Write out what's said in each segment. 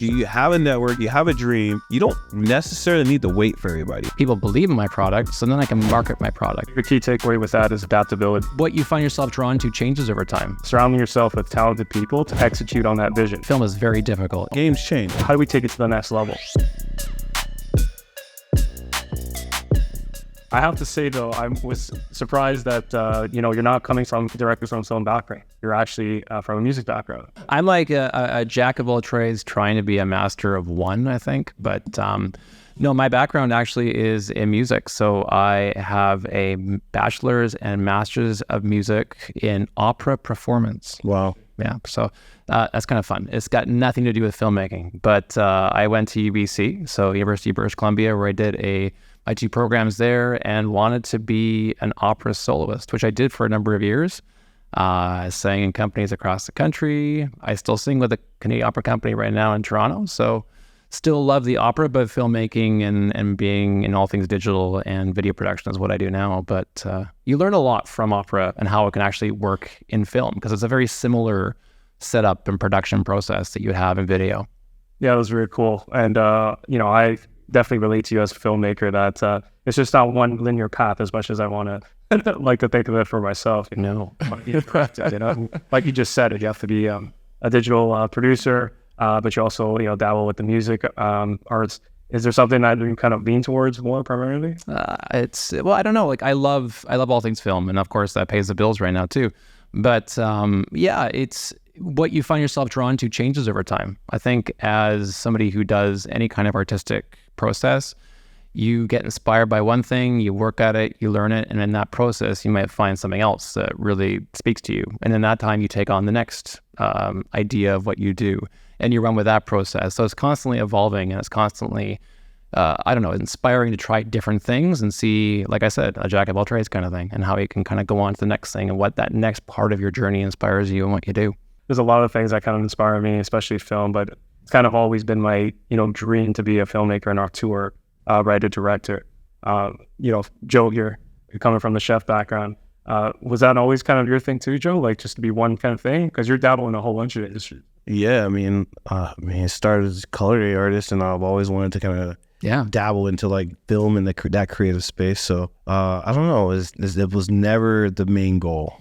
You have a network, you have a dream. You don't necessarily need to wait for everybody. People believe in my product, so then I can market my product. The key takeaway with that is adaptability. What you find yourself drawn to changes over time. Surrounding yourself with talented people to execute on that vision. Film is very difficult. Games change. How do we take it to the next level? I have to say though, I was surprised that you're not coming directly from film background. You're actually from a music background. I'm like a jack of all trades trying to be a master of one, I think. But no, my background actually is in music. So I have a bachelor's and master's of music in opera performance. Wow. Yeah, so that's kind of fun. It's got nothing to do with filmmaking, but I went to UBC, so University of British Columbia, where I did my 2 programs there and wanted to be an opera soloist, which I did for a number of years. I sang in companies across the country. I still sing with a Canadian opera company right now in Toronto, so still love the opera, but filmmaking and being in all things digital and video production is what I do now. But you learn a lot from opera and how it can actually work in film, because it's a very similar setup and production process that you have in video. Yeah, it was really cool. And, I definitely relate to you as a filmmaker that it's just not one linear path as much as I want to like to think of it for myself. Like you just said, you have to be a digital producer, but you also, dabble with the music arts. Is there something that you kind of lean towards more primarily? I don't know. Like I love all things film, and of course that pays the bills right now too. But it's what you find yourself drawn to changes over time. I think as somebody who does any kind of artistic process, you get inspired by one thing, you work at it, you learn it, and in that process, you might find something else that really speaks to you. And in that time, you take on the next idea of what you do, and you run with that process. So it's constantly evolving, and it's constantly, inspiring to try different things and see, like I said, a jack of all trades kind of thing, and how you can kind of go on to the next thing and what that next part of your journey inspires you and what you do. There's a lot of things that kind of inspire me, especially film, but it's kind of always been my, dream to be a filmmaker, an auteur, writer, director. Joe here, coming from the chef background, was that always kind of your thing too, Joe? Like just to be one kind of thing? Because you're dabbling in a whole bunch of industries. Yeah, it started as a culinary artist, and I've always wanted to kind of dabble into like film and that creative space. So I don't know, it was never the main goal,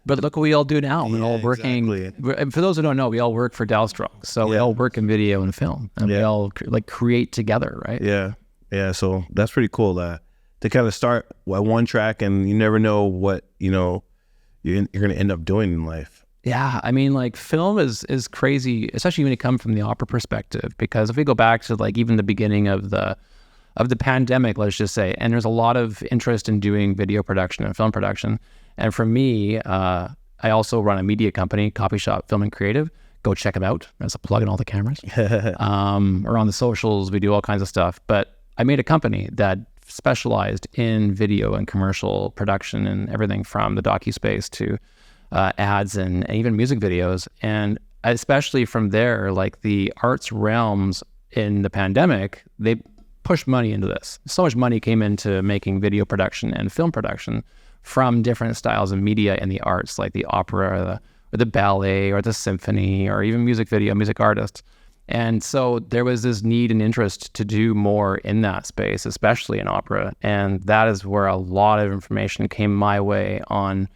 But look what we all do now. We're all working. Exactly. For those who don't know, we all work for Dalstrong. So we all work in video and film, and we all create together, right? Yeah. So that's pretty cool to kind of start at one track, and you never know what you're going to end up doing in life. Yeah, film is crazy, especially when you come from the opera perspective. Because if we go back to even the beginning of the pandemic, let's just say, and there's a lot of interest in doing video production and film production. And for me, I also run a media company, Copy Shop Film and Creative. Go check them out. There's a plug in all the cameras. Or on the socials, we do all kinds of stuff. But I made a company that specialized in video and commercial production and everything from the docu-space to ads and even music videos. And especially from there, the arts realms in the pandemic, they pushed money into this. So much money came into making video production and film production from different styles of media and the arts, like the opera or the ballet or the symphony or even music video, music artists. And so there was this need and interest to do more in that space, especially in opera. And that is where a lot of information came my way on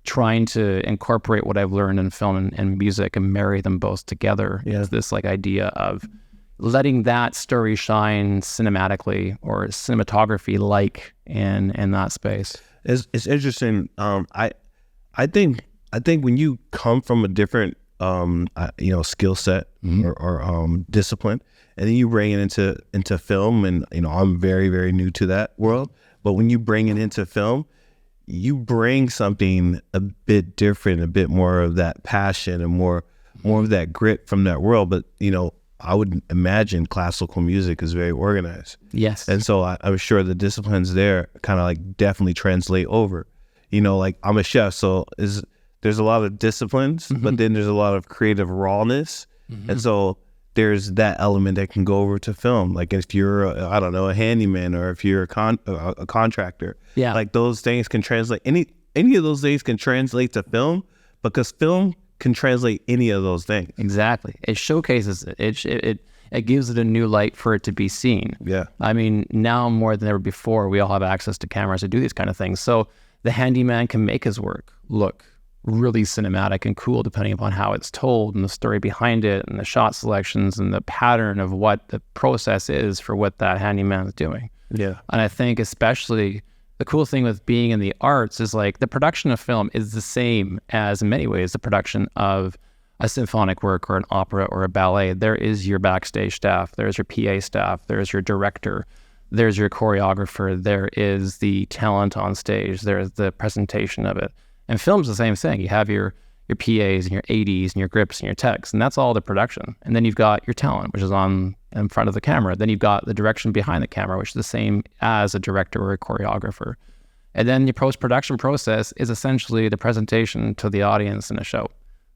trying to incorporate what I've learned in film and music and marry them both together. Yeah. Is this idea of letting that story shine cinematically or cinematography in that space. It's interesting. I think when you come from a different skill set or discipline, and then you bring it into film, and I'm very, very new to that world. But when you bring it into film, you bring something a bit different, a bit more of that passion and more of that grit from that world. But I would imagine classical music is very organized. Yes. And so I'm sure the disciplines there kind of definitely translate over. I'm a chef, so there's a lot of disciplines, but then there's a lot of creative rawness. And so there's that element that can go over to film. Like if you're, a handyman, or if you're a contractor, those things can translate. Any of those things can translate to film, because film can translate any of those things. Exactly. It showcases it. It gives it a new light for it to be seen. Yeah. I mean, now more than ever before, we all have access to cameras to do these kind of things. So the handyman can make his work look really cinematic and cool depending upon how it's told and the story behind it and the shot selections and the pattern of what the process is for what that handyman is doing. Yeah. And I think especially the cool thing with being in the arts is like the production of film is the same as in many ways the production of a symphonic work or an opera or a ballet. There is your backstage staff, there's your PA staff, there's your director, there's your choreographer, there is the talent on stage, there's the presentation of it. And film's the same thing. You have your PAs and your ADs and your grips and your techs, and that's all the production. And then you've got your talent, which is on in front of the camera. Then you've got the direction behind the camera, which is the same as a director or a choreographer. And then your post-production process is essentially the presentation to the audience in a show.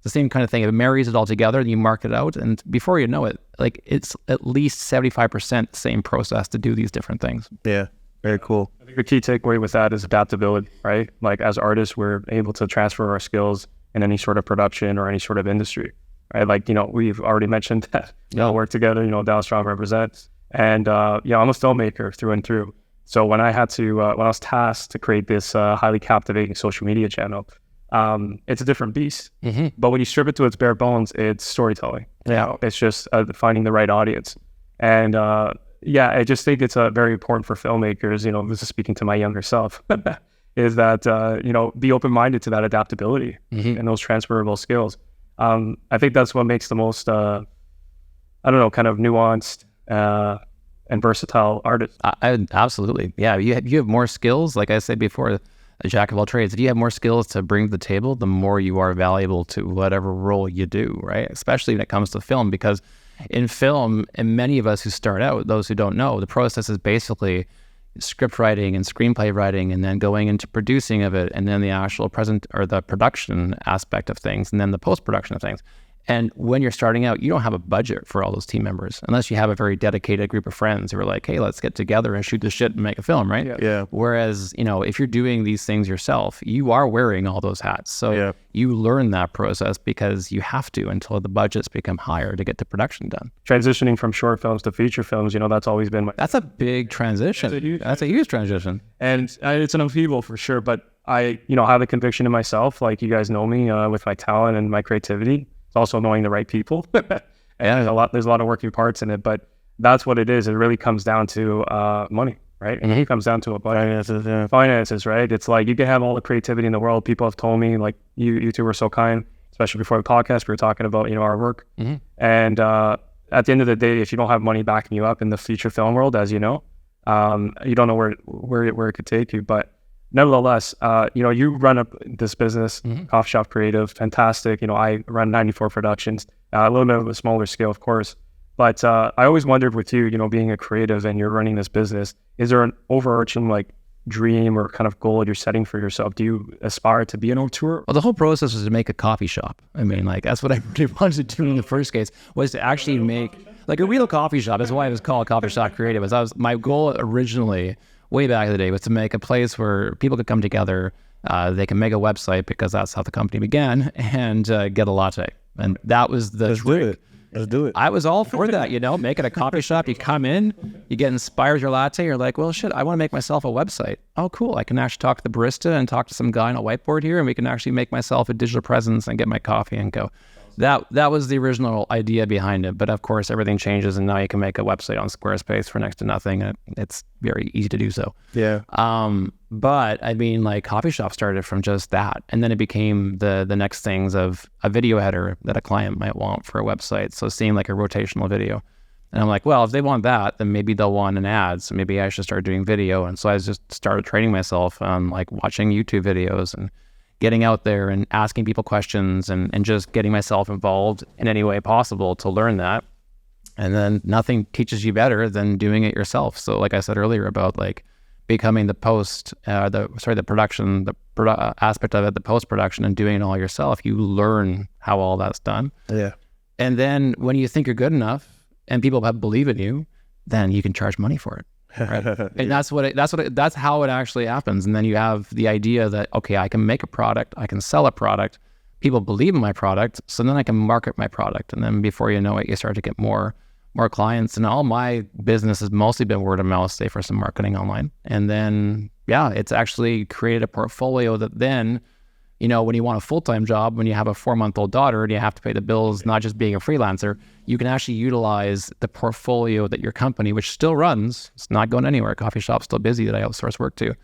The same kind of thing. It marries it all together and you mark it out. And before you know it, like it's at least 75% the same process to do these different things. Yeah. Very cool. I think the key takeaway with that is adaptability, right? Like as artists, we're able to transfer our skills in any sort of production or any sort of industry, right? Like, we've already mentioned that, work together, Dallas Strong represents. And, I'm a filmmaker through and through. So when I was tasked to create this highly captivating social media channel, it's a different beast. Mm-hmm. But when you strip it to its bare bones, it's storytelling. Yeah. It's just finding the right audience. And I just think it's very important for filmmakers, this is speaking to my younger self, is that, be open-minded to that adaptability and those transferable skills. I think that's what makes the most, kind of nuanced and versatile artist. Absolutely. Yeah. You have more skills, like I said before, a jack of all trades. If you have more skills to bring to the table, the more you are valuable to whatever role you do, right? Especially when it comes to film, because in film, and many of us who start out, those who don't know, the process is basically script writing and screenplay writing, and then going into producing of it, and then the actual the production aspect of things, and then the post-production of things. And when you're starting out, you don't have a budget for all those team members unless you have a very dedicated group of friends who are like, hey, let's get together and shoot this shit and make a film, right? Yeah. Whereas, if you're doing these things yourself, you are wearing all those hats. So you learn that process because you have to until the budgets become higher to get the production done. Transitioning from short films to feature films, that's always been That's a big transition. That's a huge transition. And it's an upheaval for sure. But I, have the conviction in myself, like you guys know me with my talent and my creativity. It's also knowing the right people. And there's a lot of working parts in it, but that's what it is. It really comes down to money, right? And it comes down to finances, right? It's like you can have all the creativity in the world. People have told me, like, you two were so kind, especially before the podcast, we were talking about, our work. And at the end of the day, if you don't have money backing you up in the feature film world, as you know, you don't know where it could take you. But nevertheless, you run up this business, Coffee Shop Creative, fantastic. I run 94 Productions, a little bit of a smaller scale, of course. But I always wondered with you, being a creative and you're running this business, is there an overarching dream or kind of goal you're setting for yourself? Do you aspire to be an auteur? Well, the whole process was to make a coffee shop. I mean, that's what I really wanted to do in the first case, was to actually make a real coffee shop. That's why it was called Coffee Shop Creative. My goal originally, way back in the day, was to make a place where people could come together. They can make a website, because that's how the company began, and get a latte. And that was the trick. Let's do it. I was all for that, making a coffee shop. You come in, you get inspired your latte. You're like, well, shit, I want to make myself a website. Oh, cool. I can actually talk to the barista and talk to some guy on a whiteboard here, and we can actually make myself a digital presence and get my coffee and go. That was the original idea behind it. But of course, everything changes, and now you can make a website on Squarespace for next to nothing. And it's very easy to do so. Yeah. But I mean, coffee shop started from just that. And then it became the next things of a video header that a client might want for a website. So seeing a rotational video. And I'm like, well, if they want that, then maybe they'll want an ad. So maybe I should start doing video. And so I just started training myself on watching YouTube videos and getting out there and asking people questions and just getting myself involved in any way possible to learn that. And then nothing teaches you better than doing it yourself. So like I said earlier about becoming the production, aspect of it, the post-production, and doing it all yourself, you learn how all that's done. Yeah. And then when you think you're good enough and people believe in you, then you can charge money for it. Right? And that's how it actually happens. And then you have the idea that, okay, I can make a product, I can sell a product, people believe in my product, so then I can market my product. And then before you know it, you start to get more clients. And all my business has mostly been word of mouth, say for some marketing online. And then, yeah, it's actually created a portfolio that then, you know, when you want a full-time job, when you have a 4-month-old daughter and you have to pay the bills, not just being a freelancer, you can actually utilize the portfolio that your company, which still runs, it's not going anywhere. Coffee shop's still busy that I outsource work to.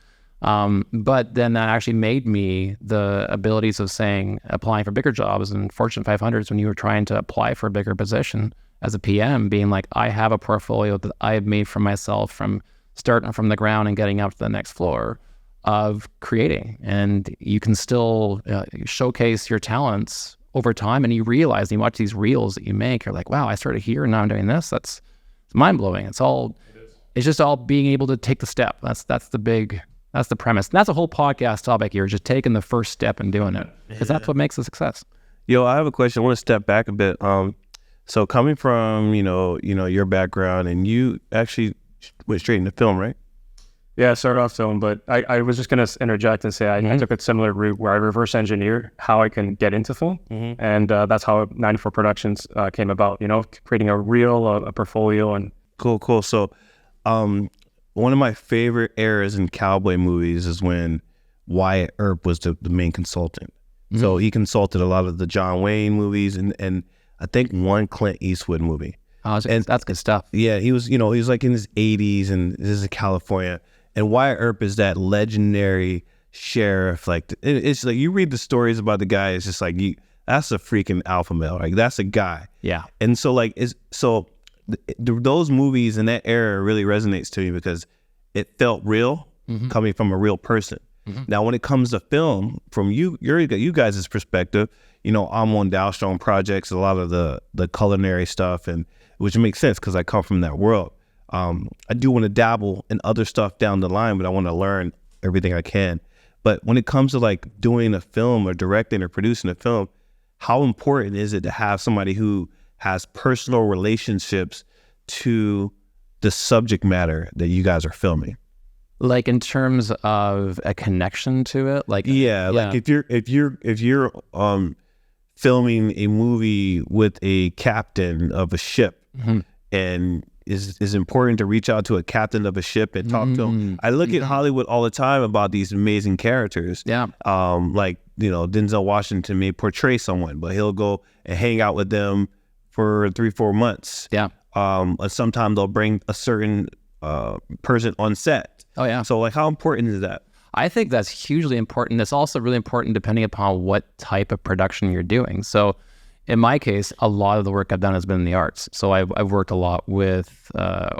But then that actually made me the abilities of saying, applying for bigger jobs and Fortune 500s when you were trying to apply for a bigger position as a PM, being like, I have a portfolio that I have made for myself from starting from the ground and getting up to the next floor of creating. And you can still showcase your talents over time, and you realize, and you watch these reels that you make, you're like, wow, I started here and now I'm doing this. It's mind-blowing. It's just all being able to take the step. That's the premise. And that's a whole podcast topic here, just taking the first step and doing it, because that's what makes a success. Yo, I have a question. I want to step back a bit. So coming from, your background, and you actually went straight into film, right? Yeah, I started off film, but I was just going to interject and say I took a similar route where I reverse engineered how I can get into film. And that's how 94 Productions came about, creating a reel, a portfolio. And Cool. So one of my favorite eras in cowboy movies is when Wyatt Earp was the main consultant. So he consulted a lot of the John Wayne movies and I think one Clint Eastwood movie. Oh, and that's good stuff. Yeah, he was, he was like in his 80s, and this is California. And Wyatt Earp is that legendary sheriff. Like, it's like you read the stories about the guy, it's just like, that's a freaking alpha male. Like, that's a guy. Yeah. And so, like, those movies in that era really resonates to me because it felt real, coming from a real person. Now, when it comes to film, from you guys' perspective, I'm on Dow Strong projects, a lot of the culinary stuff, and which makes sense because I come from that world. I do want to dabble in other stuff down the line, but I want to learn everything I can. But when it comes to like doing a film or directing or producing a film, how important is it to have somebody who has personal relationships to the subject matter that you guys are filming? Like in terms of a connection to it, like like if you're filming a movie with a captain of a ship, and is important to reach out to a captain of a ship and talk to him. I look at Hollywood all the time about these amazing characters. Yeah. Like, Denzel Washington may portray someone, but he'll go and hang out with them for 3-4 months. Yeah. Sometimes they'll bring a certain person on set. Oh, yeah. So, like, how important is that? I think that's hugely important. It's also really important depending upon what type of production you're doing. So in my case, a lot of the work I've done has been in the arts. So I've worked a lot with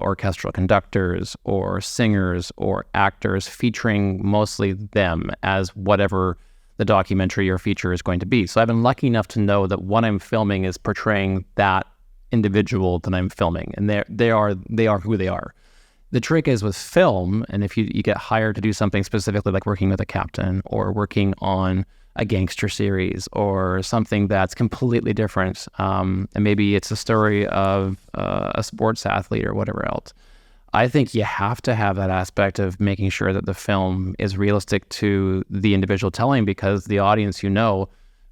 orchestral conductors or singers or actors, featuring mostly them as whatever the documentary or feature is going to be. So I've been lucky enough to know that what I'm filming is portraying that individual that I'm filming, and they are who they are. The trick is with film, and if you get hired to do something specifically like working with a captain or working on a gangster series or something that's completely different, and maybe it's a story of a sports athlete or whatever else, I think you have to have that aspect of making sure that the film is realistic to the individual telling, because the audience,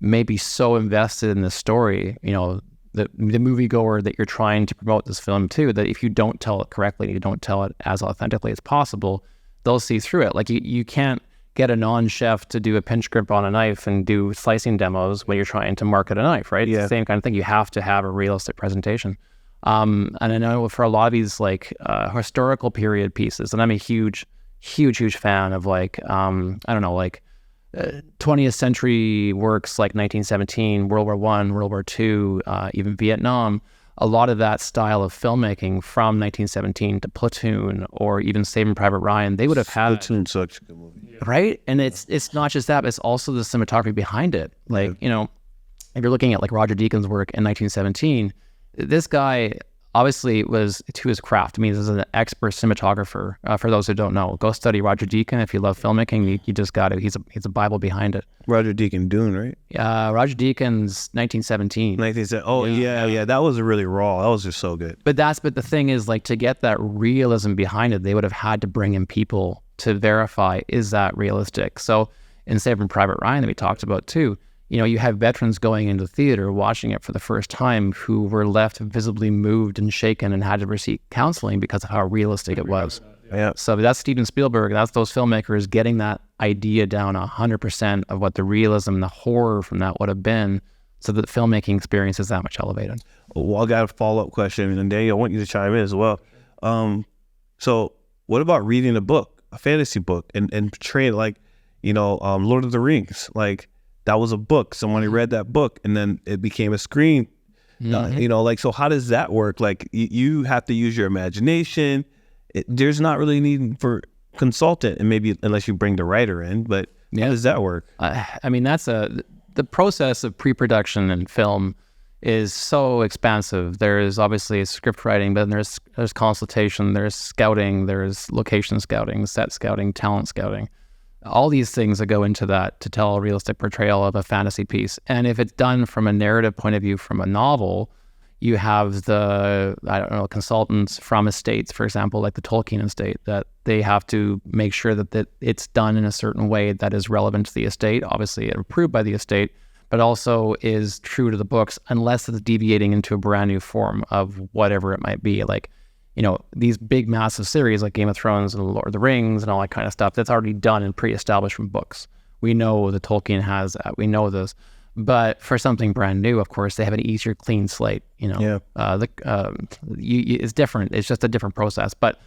may be so invested in the story, the moviegoer that you're trying to promote this film to, that if you don't tell it correctly, you don't tell it as authentically as possible, they'll see through it. Like you can't get a non-chef to do a pinch grip on a knife and do slicing demos when you're trying to market a knife, right? Yeah. It's the same kind of thing. You have to have a realistic presentation. And I know for a lot of these historical period pieces, and I'm a huge fan of 20th century works like 1917, World War I, World War II, even Vietnam. A lot of that style of filmmaking from 1917 to Platoon or even Saving Private Ryan, they would have had... Platoon's such a good movie. Right? And it's not just that, but it's also the cinematography behind it. If you're looking at Roger Deakins' work in 1917, this guy obviously was to his craft. I mean, he's an expert cinematographer. For those who don't know, go study Roger Deakins. If you love filmmaking, you just got it. He's a Bible behind it. Roger Deakins, Dune, right? Roger Deakins, 1917. 1917. Oh, yeah. That was really raw. That was just so good. But the thing is, to get that realism behind it, they would have had to bring in people to verify, is that realistic? So in Saving Private Ryan that we talked about too, you have veterans going into theater, watching it for the first time, who were left visibly moved and shaken and had to receive counseling because of how realistic it was. Yeah. So that's Steven Spielberg. That's those filmmakers getting that idea down 100% of what the realism and the horror from that would have been, so that the filmmaking experience is that much elevated. Well, I got a follow-up question, and Daniel, I want you to chime in as well. So what about reading a book, a fantasy book, and portraying Lord of the Rings? Like, that was a book. Somebody read that book, and then it became a screen. So how does that work? Like, you have to use your imagination. There's not really need for consultant, and maybe unless you bring the writer in, but how does that work? That's the process of pre-production in film is so expansive. There's obviously script writing, but then there's consultation, there's scouting, there's location scouting, set scouting, talent scouting. All these things that go into that to tell a realistic portrayal of a fantasy piece. And if it's done from a narrative point of view from a novel, you have consultants from estates, for example, like the Tolkien estate, that they have to make sure that it's done in a certain way that is relevant to the estate, obviously approved by the estate, but also is true to the books, unless it's deviating into a brand new form of whatever it might be. Like, these big massive series like Game of Thrones and Lord of the Rings and all that kind of stuff, that's already done and pre-established from books. We know that Tolkien has that. We know this. But for something brand new, of course, they have an easier, clean slate. It's different. It's just a different process. But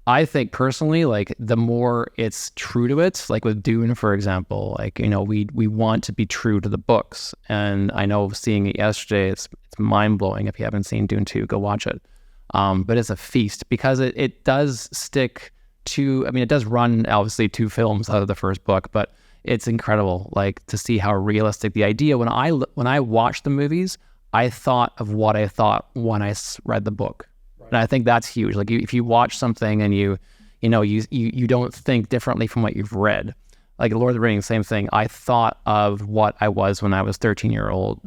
I think personally, like, the more it's true to it, like with Dune, for example, we want to be true to the books. And I know seeing it yesterday, it's mind blowing. If you haven't seen Dune 2, go watch it. But it's a feast because it does stick to. It does run obviously 2 films out of the first book, but it's incredible, like, to see how realistic the idea. When I watched the movies, I thought of what I thought when I read the book, and I think that's huge. Like, if you watch something and you don't think differently from what you've read. Like Lord of the Rings, same thing. I thought of what I was when I was 13-year-old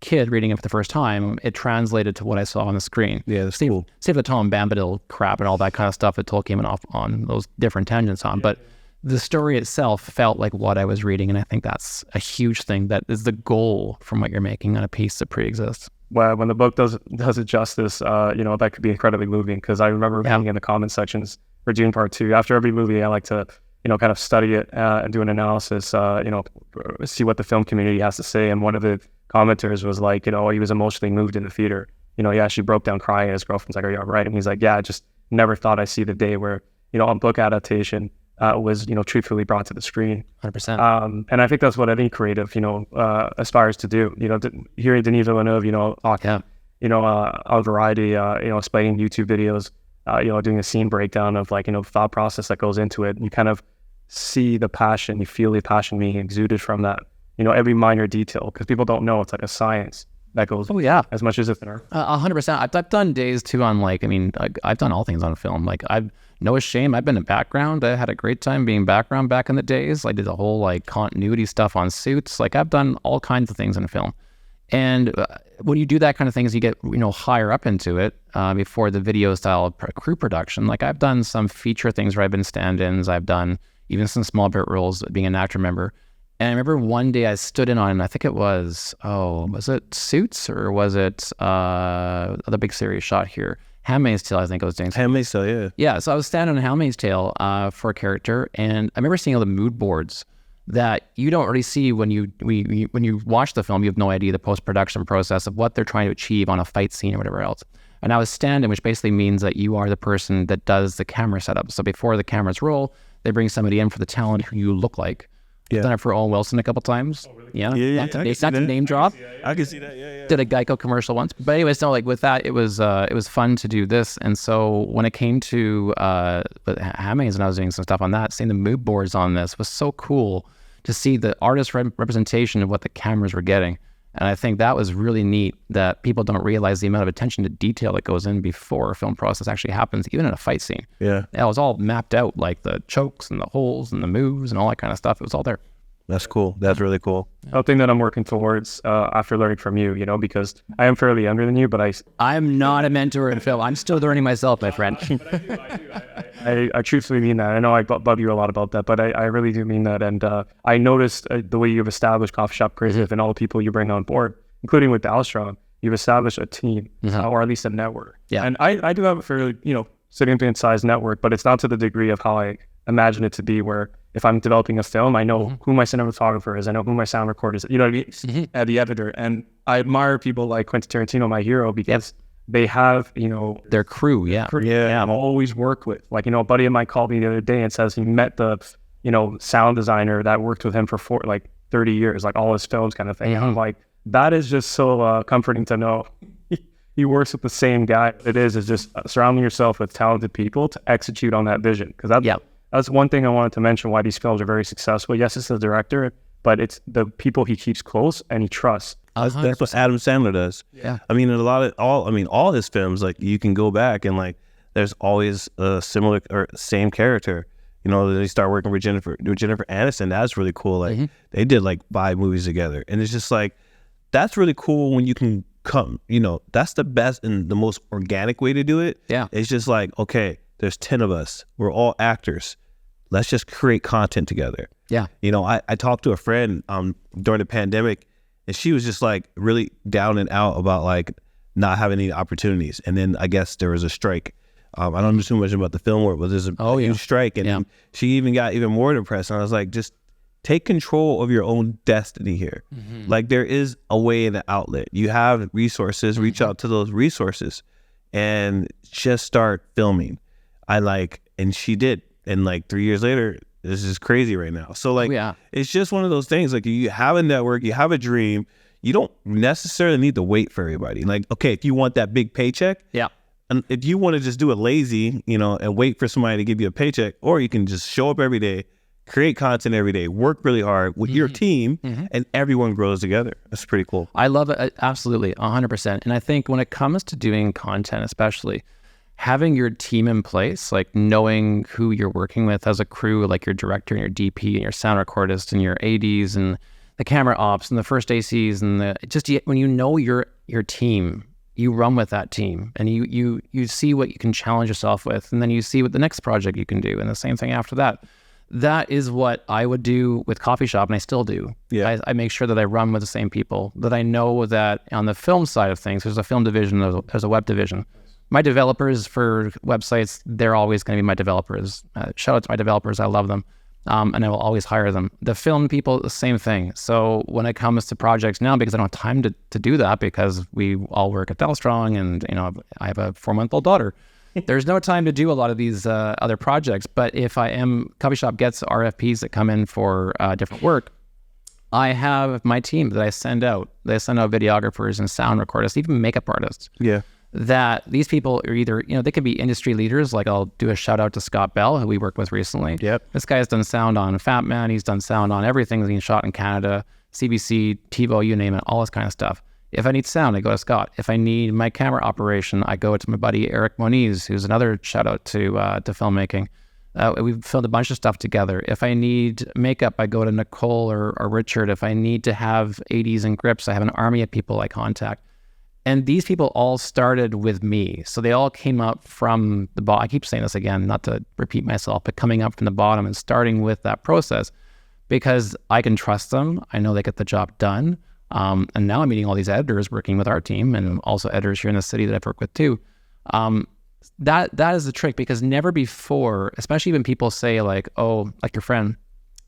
kid reading it for the first time. It translated to what I saw on the screen. Yeah, that's cool. Save the Tom Bombadil crap and all that kind of stuff that Tolkien went off on those different tangents on, but the story itself felt like what I was reading, and I think that's a huge thing. That is the goal from what you're making on a piece that pre-exists. Well, when the book does it justice, that could be incredibly moving, because I remember being in the comment sections for Dune Part 2. After every movie, I like to, kind of study it and do an analysis, see what the film community has to say. And one of the commenters was like, he was emotionally moved in the theater. He actually broke down crying, and his girlfriend's like, "Are you all right?" And he's like, "Yeah, I just never thought I'd see the day where, a book adaptation was, truthfully brought to the screen." 100%. And I think that's what any creative, aspires to do. Hearing Denis Villeneuve, talk, on Variety, explaining YouTube videos, doing a scene breakdown of the thought process that goes into it. You kind of see the passion, you feel the passion being exuded from that, every minor detail, because people don't know it's like a science that goes as much as it's an art. 100%. I've done days too on I've done all things on film. I've no shame. I've been in background. I had a great time being background back in the days. I did the whole continuity stuff on Suits. I've done all kinds of things in film. And when you do that kind of things, you get higher up into it before the video style crew production. I've done some feature things where I've been stand-ins. I've done even some small bit roles being an actor member. And I remember one day I stood in on, I think it was it Suits, or was it the big series shot here? Handmaid's Tale, I think I was doing. Handmaid's Tale, yeah. Yeah, so I was standing on Handmaid's Tale for a character, and I remember seeing all the mood boards that you don't really see when you watch the film. You have no idea the post-production process of what they're trying to achieve on a fight scene or whatever else. And I was stand-in, which basically means that you are the person that does the camera setup. So before the cameras roll, they bring somebody in for the talent who you look like. Yeah. I've done it for Owen Wilson a couple times. Oh, really? Yeah. Not to name drop. I can see that. Yeah. Did a Geico commercial once. But anyways, no, with that, it was fun to do this. And so when it came to Handmaids and I was doing some stuff on that, seeing the mood boards on this was so cool to see the artist representation of what the cameras were getting. And I think that was really neat, that people don't realize the amount of attention to detail that goes in before a film process actually happens, even in a fight scene. Yeah. It was all mapped out, like the chokes and the holes and the moves and all that kind of stuff. It was all there. That's cool. That's really cool. Something that I'm working towards after learning from you, because I am fairly younger than you, but I'm not a mentor in film. I'm still learning myself, my friend. I truthfully mean that. I know I bug you a lot about that, but I really do mean that. And I noticed the way you've established Coffee Shop Creative and all the people you bring on board, including with Dalstrong, you've established a team, or at least a network. Yeah. And I do have a fairly, significant sized network, but it's not to the degree of how I imagine it to be, where if I'm developing a film, I know who my cinematographer is, I know who my sound recorder is, you know what I mean? The editor. And I admire people like Quentin Tarantino, my hero, because they have, their crew. Yeah. I've always worked with. Like, a buddy of mine called me the other day and says he met the, sound designer that worked with him for 30 years, like all his films kind of thing. And I'm like, that is just so comforting to know. He works with the same guy. It is just surrounding yourself with talented people to execute on that vision. Because that's one thing I wanted to mention, why these films are very successful. Yes, it's the director, but it's the people he keeps close and he trusts. That's what Adam Sandler does. Yeah. I mean, all his films, like, you can go back and, like, there's always a similar or same character. They start working with Jennifer Aniston. That's really cool. Like, they did like 5 movies together, and it's just like, that's really cool when you can come. That's the best and the most organic way to do it. Yeah. It's just like, okay, there's 10 of us. We're all actors. Let's just create content together. Yeah. I talked to a friend during the pandemic, and she was just like really down and out about like not having any opportunities. And then I guess there was a strike. I don't know too much about the film world, but there's a huge strike, and she even got even more depressed. And I was like, just take control of your own destiny here. Like, there is a way and an outlet. You have resources, reach out to those resources and just start filming. And she did. And like 3 years later, this is crazy right now. So like, it's just one of those things. Like, you have a network, you have a dream. You don't necessarily need to wait for everybody. Like, okay, if you want that big paycheck, and if you want to just do it lazy, and wait for somebody to give you a paycheck, or you can just show up every day, create content every day, work really hard with your team, and everyone grows together. That's pretty cool. I love it. Absolutely. 100%. And I think when it comes to doing content, especially having your team in place, like knowing who you're working with as a crew, like your director and your DP and your sound recordist and your ADs and the camera ops and the first ACs and when you know your team, you run with that team, and you see what you can challenge yourself with, and then you see what the next project you can do, and the same thing after that. That is what I would do with Coffee Shop, and I still do. Yeah. I make sure that I run with the same people, that I know that on the film side of things, there's a film division, there's a web division. My developers for websites, they're always going to be my developers. Shout out to my developers. I love them. And I will always hire them. The film people, the same thing. So when it comes to projects now, because I don't have time to do that, because we all work at Dalstrong, and I have a 4-month-old daughter, there's no time to do a lot of these other projects. But if Coffee Shop gets RFPs that come in for different work, I have my team that I send out. They send out videographers and sound recordists, even makeup artists. Yeah. That these people are either, they could be industry leaders. Like, I'll do a shout out to Scott Bell, who we worked with recently. Yep. This guy has done sound on Fat Man. He's done sound on everything that's being shot in Canada, CBC, TiVo, you name it, all this kind of stuff. If I need sound, I go to Scott. If I need my camera operation, I go to my buddy Eric Moniz, who's another shout out to Filmmaking. We've filmed a bunch of stuff together. If I need makeup, I go to Nicole or Richard. If I need to have 80s and grips, I have an army of people I contact. And these people all started with me. So they all came up from the bottom. I keep saying this again, not to repeat myself, but coming up from the bottom and starting with that process, because I can trust them. I know they get the job done. And now I'm meeting all these editors working with our team, and also editors here in the city that I've worked with too. That is the trick, because never before, especially when people say like, oh, like your friend,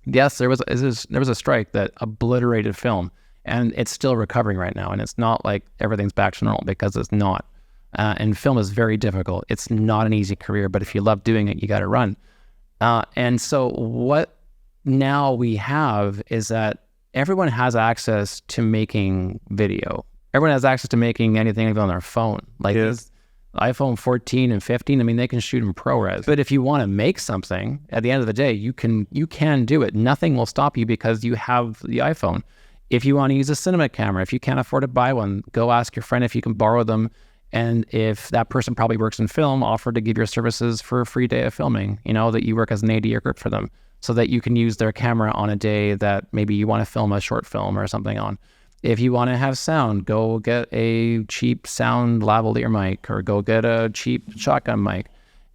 yes, there was a strike that obliterated film. And it's still recovering right now. And it's not like everything's back to normal, because it's not. And film is very difficult. It's not an easy career, but if you love doing it, you got to run. And so what now we have is that everyone has access to making video. Everyone has access to making anything on their phone. Like this iPhone 14 and 15, I mean, they can shoot in ProRes. But if you want to make something, at the end of the day, you can do it. Nothing will stop you, because you have the iPhone. If you want to use a cinema camera, if you can't afford to buy one, go ask your friend if you can borrow them. And if that person probably works in film, offer to give your services for a free day of filming, that you work as an AD or grip for them. so that you can use their camera on a day that maybe you want to film a short film or something on. If you want to have sound, go get a cheap sound lavalier mic or go get a cheap shotgun mic.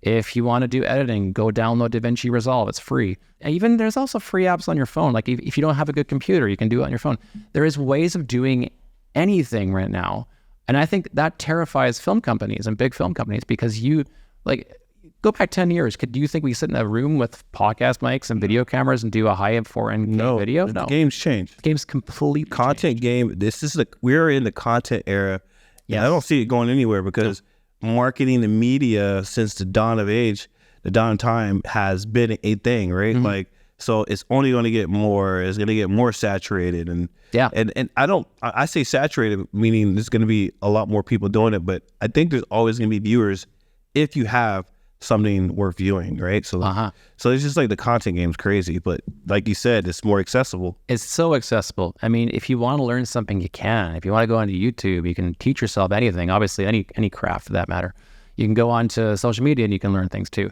If you want to do editing, go download DaVinci Resolve. It's free. And even there's also free apps on your phone. Like if you don't have a good computer, you can do it on your phone. There is ways of doing anything right now. And I think that terrifies film companies and big film companies, because you, like, go back 10 years. Do you think we sit in a room with podcast mics and video cameras and do a high-end 4K video? No. The game's changed. The game's completely content changed. Game. We're in the content era. Yeah, Yes. I don't see it going anywhere, because marketing and media since the dawn of time has been a thing, right? Mm-hmm. Like, so it's only going to get more. It's going to get more saturated, and I say saturated, meaning there's going to be a lot more people doing it. But I think there's always going to be viewers if you have something worth viewing, right? So, so it's just like the content game's crazy, but like you said, it's more accessible. It's so accessible. I mean, if you want to learn something, you can. If you want to go onto YouTube, you can teach yourself anything. Obviously, any craft for that matter. You can go onto social media and you can learn things too.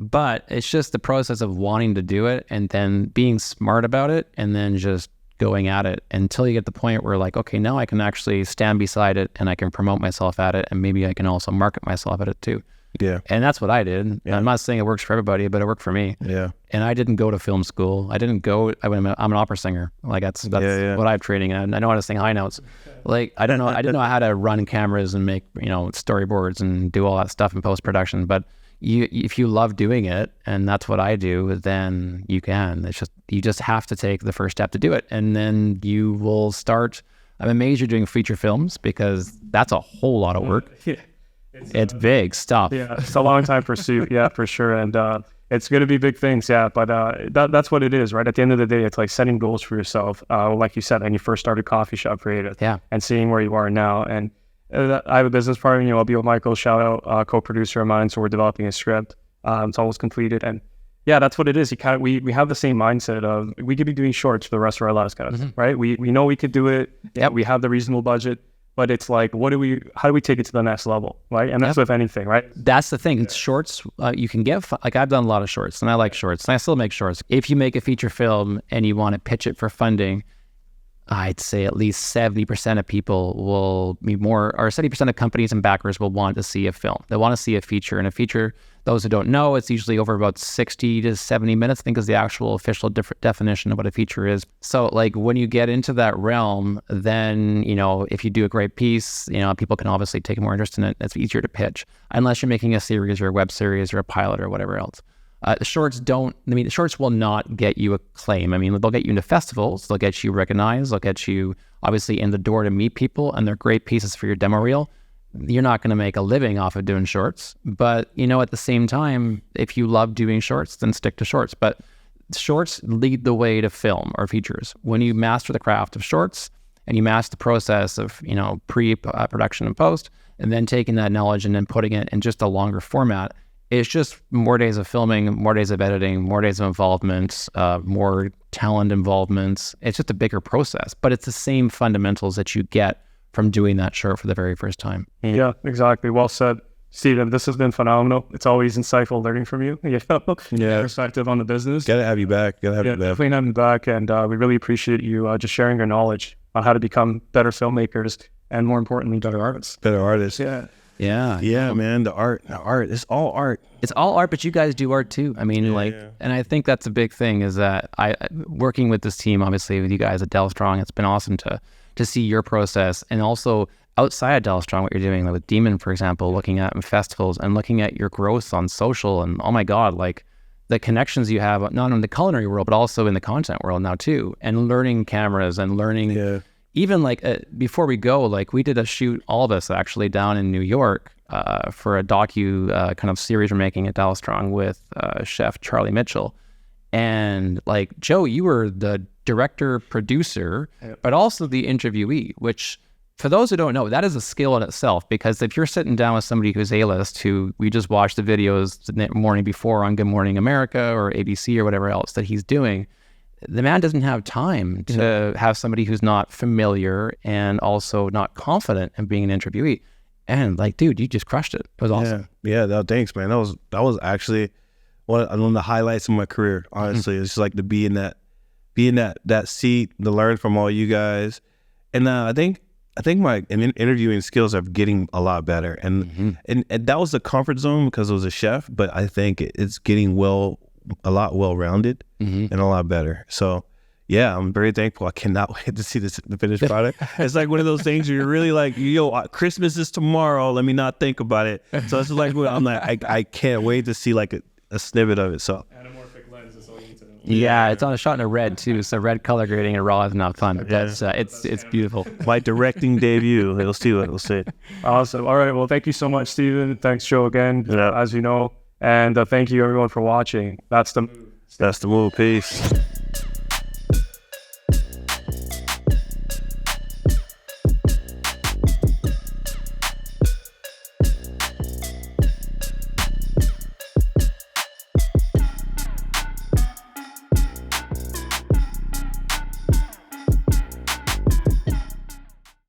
But it's just the process of wanting to do it and then being smart about it and then just going at it until you get the point where, like, okay, now I can actually stand beside it and I can promote myself at it, and maybe I can also market myself at it too. Yeah. And that's what I did. Yeah. I'm not saying it works for everybody, but it worked for me. Yeah. And I didn't go to film school. I'm an opera singer. Like that's what I'm training in. I know how to sing high notes. Like I didn't know how to run cameras and make, storyboards and do all that stuff in post-production. But if you love doing it, and that's what I do, then you can. You just have to take the first step to do it. And then you will start. I'm amazed you're doing feature films, because that's a whole lot of work. It's big stuff. Yeah, it's a long time pursuit. Yeah, for sure. And it's going to be big things. Yeah, but that's what it is, right? At the end of the day, it's like setting goals for yourself. Like you said, when you first started Coffee Shop Creative, and seeing where you are now. And I have a business partner, I'll be with Michael, shout out, co-producer of mine. So we're developing a script. It's almost completed. And yeah, that's what it is. We have the same mindset of we could be doing shorts for the rest of our lives, guys, right? We know we could do it. Yeah, we have the reasonable budget. But it's like, how do we take it to the next level, right? And that's with anything, right? That's the thing. It's shorts. You can get, like I've done a lot of shorts, and I like shorts, and I still make shorts. If you make a feature film and you want to pitch it for funding, I'd say at least 70% of people will be or 70% of companies and backers will want to see a film. They want to see a feature. And a feature, those who don't know, it's usually over about 60 to 70 minutes, I think is the actual official definition of what a feature is. So like when you get into that realm, then, if you do a great piece, people can obviously take more interest in it. It's easier to pitch, unless you're making a series or a web series or a pilot or whatever else. The shorts will not get you acclaim. I mean, they'll get you into festivals, they'll get you recognized, they'll get you obviously in the door to meet people, and they're great pieces for your demo reel. You're not going to make a living off of doing shorts, but at the same time, if you love doing shorts, then stick to shorts. But shorts lead the way to film or features. When you master the craft of shorts and you master the process of, pre-production and post, and then taking that knowledge and then putting it in just a longer format, it's just more days of filming, more days of editing, more days of involvement, more talent involvements. It's just a bigger process, but it's the same fundamentals that you get from doing that short for the very first time. Yeah, exactly. Well said, Steven. This has been phenomenal. It's always insightful learning from you. Perspective on the business. Gotta have you back. Definitely have you back. And we really appreciate you just sharing your knowledge on how to become better filmmakers and, more importantly, better artists. Yeah, man. The art. It's all art. It's all art, but you guys do art too. I mean, and I think that's a big thing, is that working with this team, obviously with you guys at Delstrong, it's been awesome to see your process, and also outside of Delstrong, what you're doing, like with Demon, for example, looking at festivals and looking at your growth on social, and oh my God, like the connections you have, not in the culinary world, but also in the content world now too, and learning cameras and learning. Even like before we go, like we did a shoot, all of us actually, down in New York for a docu kind of series we're making at Delstrong with chef Charlie Mitchell. And like, Joe, you were the director, producer, but also the interviewee, which for those who don't know, that is a skill in itself, because if you're sitting down with somebody who's A-list, who we just watched the videos the morning before on Good Morning America or ABC or whatever else that he's doing, the man doesn't have time to have somebody who's not familiar and also not confident in being an interviewee. And like, dude, you just crushed it. It was awesome. Yeah. No, thanks, man. That was actually one of the highlights of my career. Honestly, it's just like to be in that seat, to learn from all you guys, and I think my interviewing skills are getting a lot better, and that was a comfort zone because I was a chef, but I think it's getting a lot well-rounded and a lot better. So yeah, I'm very thankful. I cannot wait to see the finished product. It's like one of those things where you're really like, Christmas is tomorrow. Let me not think about it. So it's like, I'm like, I can't wait to see like a snippet of it. So Anamorphic lens is all you need to know. Yeah, it's on a shot in a red too. So red color grading in RAW is not fun. But that's it's beautiful. My directing debut. We'll see. Awesome. All right. Well, thank you so much, Steven. Thanks, Joe, again, as you know. And thank you, everyone, for watching. That's the move. That's the move. Peace.